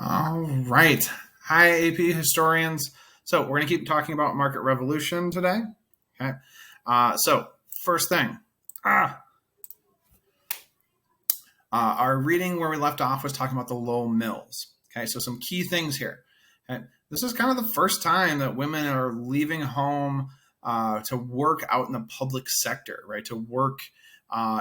All right. Hi, AP historians. So we're going to keep talking about market revolution today. Okay. So first thing, our reading where we left off was talking about the low mills. Okay. So some key things here. Okay. This is kind of the first time that women are leaving home to work out in the public sector, right? To work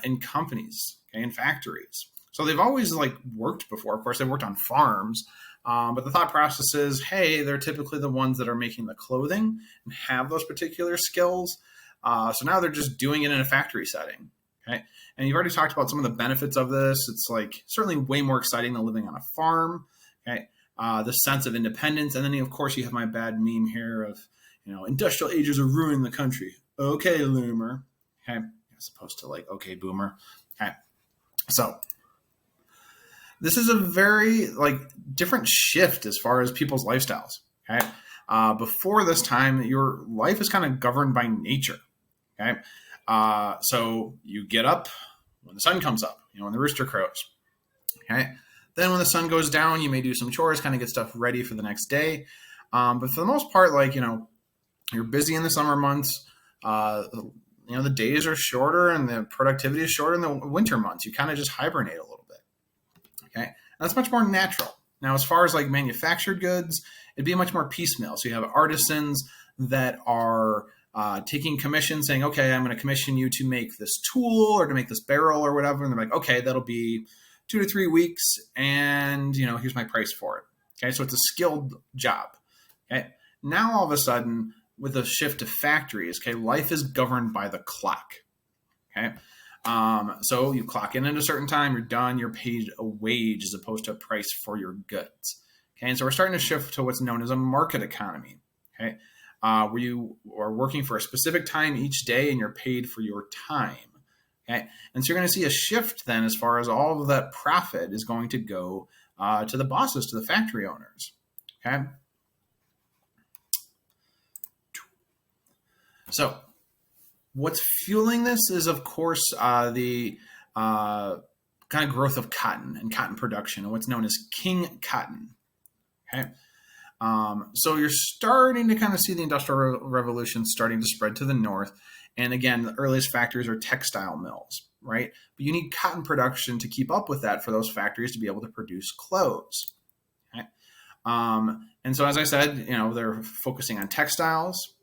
in companies, okay, in factories. So they've always worked before. Of course, they've worked on farms, but the thought process is, hey, they're typically the ones that are making the clothing and have those particular skills. So now they're just doing it in a factory setting. Okay, and you've already talked about some of the benefits of this. It's certainly way more exciting than living on a farm. Okay, the sense of independence, and then of course you have my bad meme here of industrial ages are ruining the country. Okay, loomer. Okay, as opposed to okay, boomer. Okay, so this is a very different shift as far as people's lifestyles. Okay, before this time, your life is kind of governed by nature. Okay, so you get up when the sun comes up, when the rooster crows. Okay, then when the sun goes down, you may do some chores, kind of get stuff ready for the next day. But for the most part, you're busy in the summer months. The days are shorter and the productivity is shorter in the winter months. You kind of just hibernate a little bit. Okay, and that's much more natural. Now, as far as manufactured goods, it'd be much more piecemeal. So you have artisans that are taking commissions, saying, okay, I'm going to commission you to make this tool or to make this barrel or whatever. And they're like, okay, that'll be 2 to 3 weeks. And, here's my price for it. Okay, so it's a skilled job. Okay, now all of a sudden, with a shift to factories, okay, life is governed by the clock. Okay, so you clock in at a certain time, you're done, you're paid a wage as opposed to a price for your goods. Okay, and so we're starting to shift to what's known as a market economy. Okay, where you are working for a specific time each day and you're paid for your time. Okay, and so you're going to see a shift then as far as all of that profit is going to go to the bosses, to the factory owners. Okay. So what's fueling this is, of course, the kind of growth of cotton and cotton production and what's known as king cotton. Okay. So you're starting to kind of see the Industrial Revolution starting to spread to the north. And again, the earliest factories are textile mills, right? But you need cotton production to keep up with that for those factories to be able to produce clothes. Okay. And so, as I said, they're focusing on textiles.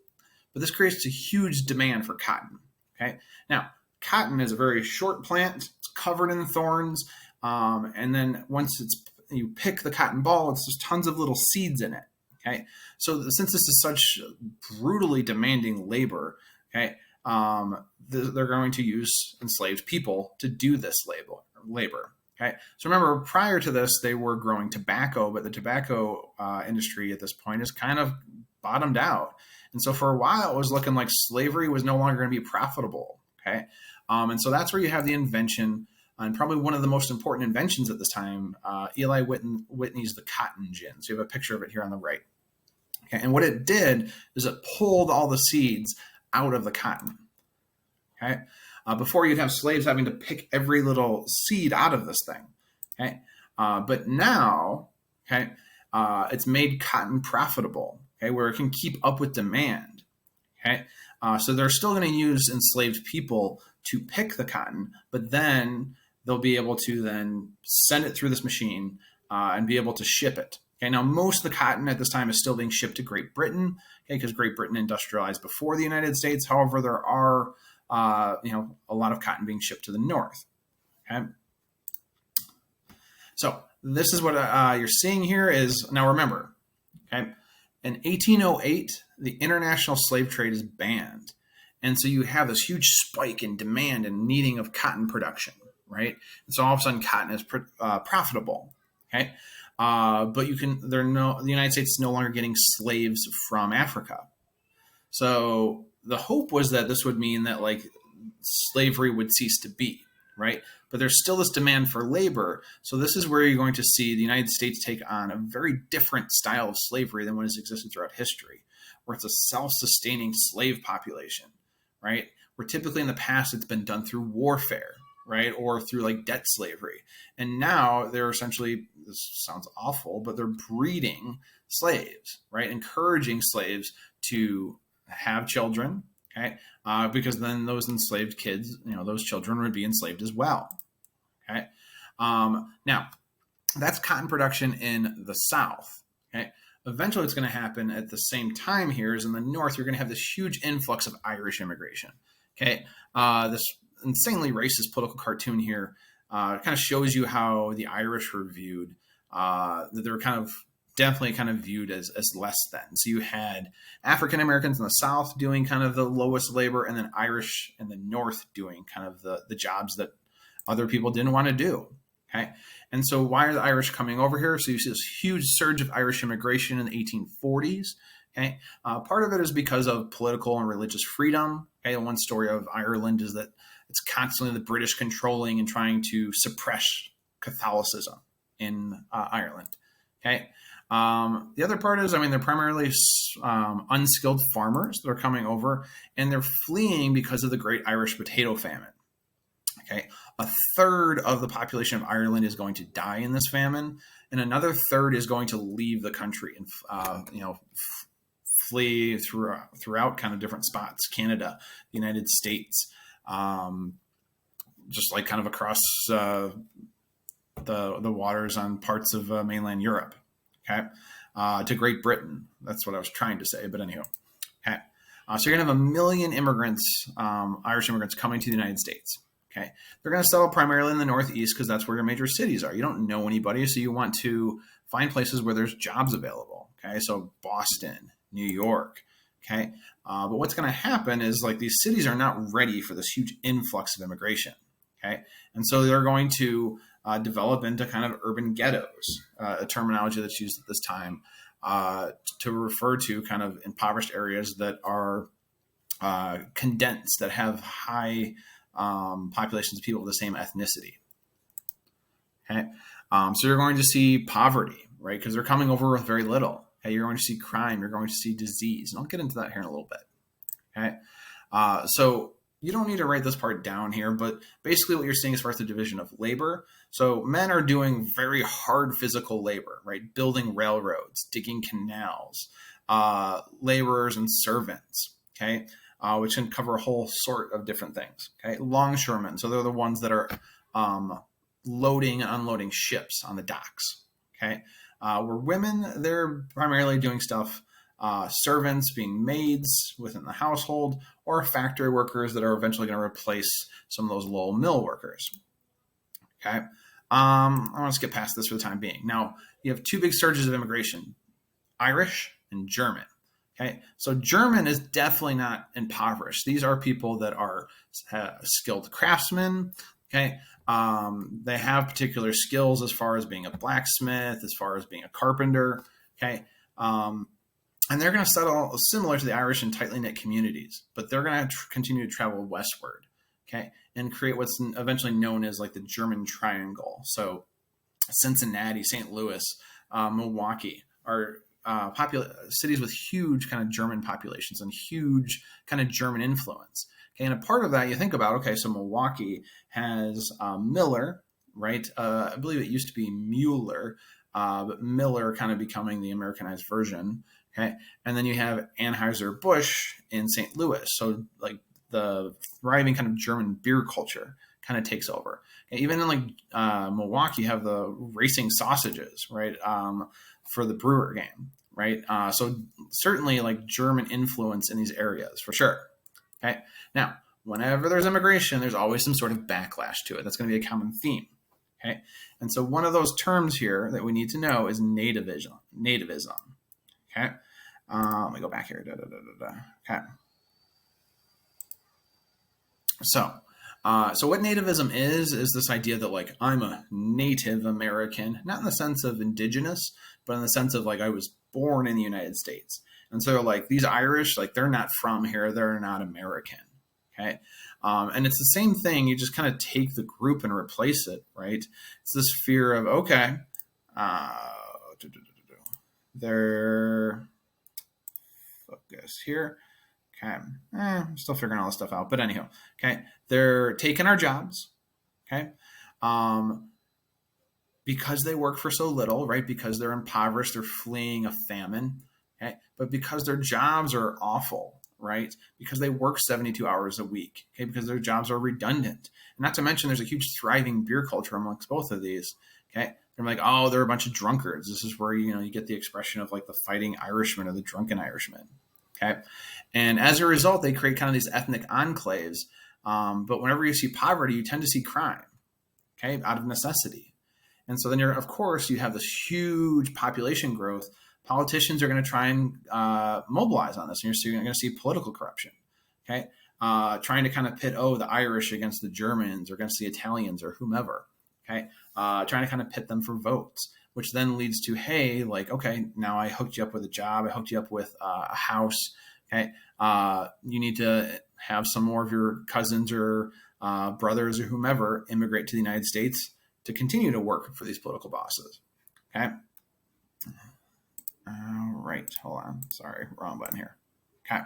But this creates a huge demand for cotton. Okay, now cotton is a very short plant; it's covered in thorns, and then once you pick the cotton ball, it's just tons of little seeds in it. Okay, so since this is such brutally demanding labor, okay, they're going to use enslaved people to do this labor. Okay, so remember, prior to this, they were growing tobacco, but the tobacco industry at this point is kind of bottomed out. And so for a while, it was looking like slavery was no longer going to be profitable. Okay. And so that's where you have the invention, and probably one of the most important inventions at this time, Eli Whitney's the cotton gin. So you have a picture of it here on the right. Okay. And what it did is it pulled all the seeds out of the cotton. Okay. Before you'd have slaves having to pick every little seed out of this thing. Okay. But now, okay, it's made cotton profitable. Okay, where it can keep up with demand. Okay, so they're still going to use enslaved people to pick the cotton, but then they'll be able to then send it through this machine and be able to ship it. Okay, now most of the cotton at this time is still being shipped to Great Britain, okay, because Great Britain industrialized before the United States. However, there are a lot of cotton being shipped to the north. Okay, so this is what you're seeing here is now. Remember, okay. In 1808, the international slave trade is banned. And so you have this huge spike in demand and needing of cotton production, right? And so all of a sudden cotton is profitable, okay? But the United States is no longer getting slaves from Africa. So the hope was that this would mean that slavery would cease to be, right? But there's still this demand for labor. So this is where you're going to see the United States take on a very different style of slavery than what has existed throughout history, where it's a self-sustaining slave population, right? Where typically in the past it's been done through warfare, right? Or through like debt slavery. And now they're essentially, this sounds awful, but they're breeding slaves, right? Encouraging slaves to have children, okay? Because then those enslaved kids, those children would be enslaved as well, okay? Now, that's cotton production in the South, okay? Eventually, what's going to happen at the same time here is in the North, you're going to have this huge influx of Irish immigration, okay? This insanely racist political cartoon here kind of shows you how the Irish were viewed. That they were definitely viewed as less than. So you had African Americans in the South doing kind of the lowest labor, and then Irish in the North doing kind of the jobs that other people didn't want to do. Okay. And so why are the Irish coming over here? So you see this huge surge of Irish immigration in the 1840s. Okay. Part of it is because of political and religious freedom. Okay. One story of Ireland is that it's constantly the British controlling and trying to suppress Catholicism in Ireland. Okay. The other part is, they're primarily unskilled farmers that are coming over, and they're fleeing because of the Great Irish Potato Famine. Okay, a third of the population of Ireland is going to die in this famine, and another third is going to leave the country and flee throughout kind of different spots: Canada, the United States, just like kind of across the waters on parts of mainland Europe. Okay, to Great Britain. That's what I was trying to say, but anyhow. Okay, so you're gonna have 1 million immigrants, Irish immigrants, coming to the United States. Okay, they're going to settle primarily in the Northeast because that's where your major cities are. You don't know anybody, so you want to find places where there's jobs available. Okay, so Boston, New York. Okay, but what's going to happen is like these cities are not ready for this huge influx of immigration. Okay, and so they're going to develop into kind of urban ghettos, a terminology that's used at this time to refer to kind of impoverished areas that are condensed, that have high populations of people of the same ethnicity. Okay, so you're going to see poverty, right? Because they're coming over with very little. Okay, you're going to see crime. You're going to see disease, and I'll get into that here in a little bit. Okay, so you don't need to write this part down here, but basically what you're seeing as far as the division of labor. So men are doing very hard physical labor, right? Building railroads, digging canals, laborers and servants. Okay. Which can cover a whole sort of different things. Okay, longshoremen. So they're the ones that are loading and unloading ships on the docks. Okay, where women, they're primarily doing stuff, servants, being maids within the household, or factory workers that are eventually going to replace some of those low mill workers. Okay, I want to skip past this for the time being. Now, you have two big surges of immigration: Irish and German. Okay, so German is definitely not impoverished. These are people that are skilled craftsmen. Okay, they have particular skills as far as being a blacksmith, as far as being a carpenter. Okay, and they're going to settle similar to the Irish in tightly knit communities, but they're going to continue to travel westward. Okay, and create what's eventually known as like the German Triangle. So Cincinnati, St. Louis, Milwaukee are cities with huge kind of German populations and huge kind of German influence. Okay, and a part of that you think about, okay, so Milwaukee has Miller, right? I believe it used to be Mueller, but Miller kind of becoming the Americanized version. Okay, and then you have Anheuser-Busch in St. Louis. So like the thriving kind of German beer culture kind of takes over. And even in like Milwaukee, you have the racing sausages, right? For the Brewer game, right? So certainly like German influence in these areas for sure. Okay. Now, whenever there's immigration, there's always some sort of backlash to it. That's going to be a common theme. Okay. And so one of those terms here that we need to know is nativism. Okay. Let me go back here. Okay. So what nativism is this idea that like I'm a Native American, not in the sense of indigenous, but in the sense of like I was born in the United States. And so like these Irish, like they're not from here, they're not American. Okay. And it's the same thing. You just kind of take the group and replace it, right? It's this fear of, okay, they're focus here. Okay. I'm still figuring all this stuff out. But anyhow, okay. They're taking our jobs. Okay. Um, because they work for so little, right? Because they're impoverished, they're fleeing a famine, okay? But because their jobs are awful, right? Because they work 72 hours a week, okay? Because their jobs are redundant. And not to mention, there's a huge thriving beer culture amongst both of these, okay? They're like, oh, they're a bunch of drunkards. This is where, you get the expression of like the fighting Irishman or the drunken Irishman, okay? And as a result, they create kind of these ethnic enclaves. But whenever you see poverty, you tend to see crime, okay, out of necessity. And so then of course, you have this huge population growth. Politicians are going to try and mobilize on this, and you're going to see political corruption. Okay, trying to kind of pit the Irish against the Germans or against the Italians or whomever. Okay, trying to kind of pit them for votes, which then leads to, hey, like, okay, now I hooked you up with a job, I hooked you up with a house. Okay, you need to have some more of your cousins or brothers or whomever immigrate to the United States to continue to work for these political bosses. Okay. All right. Hold on. Sorry. Wrong button here. Okay.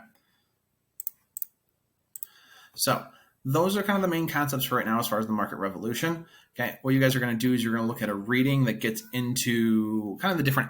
So those are kind of the main concepts for right now as far as the market revolution. Okay. What you guys are going to do is you're going to look at a reading that gets into kind of the different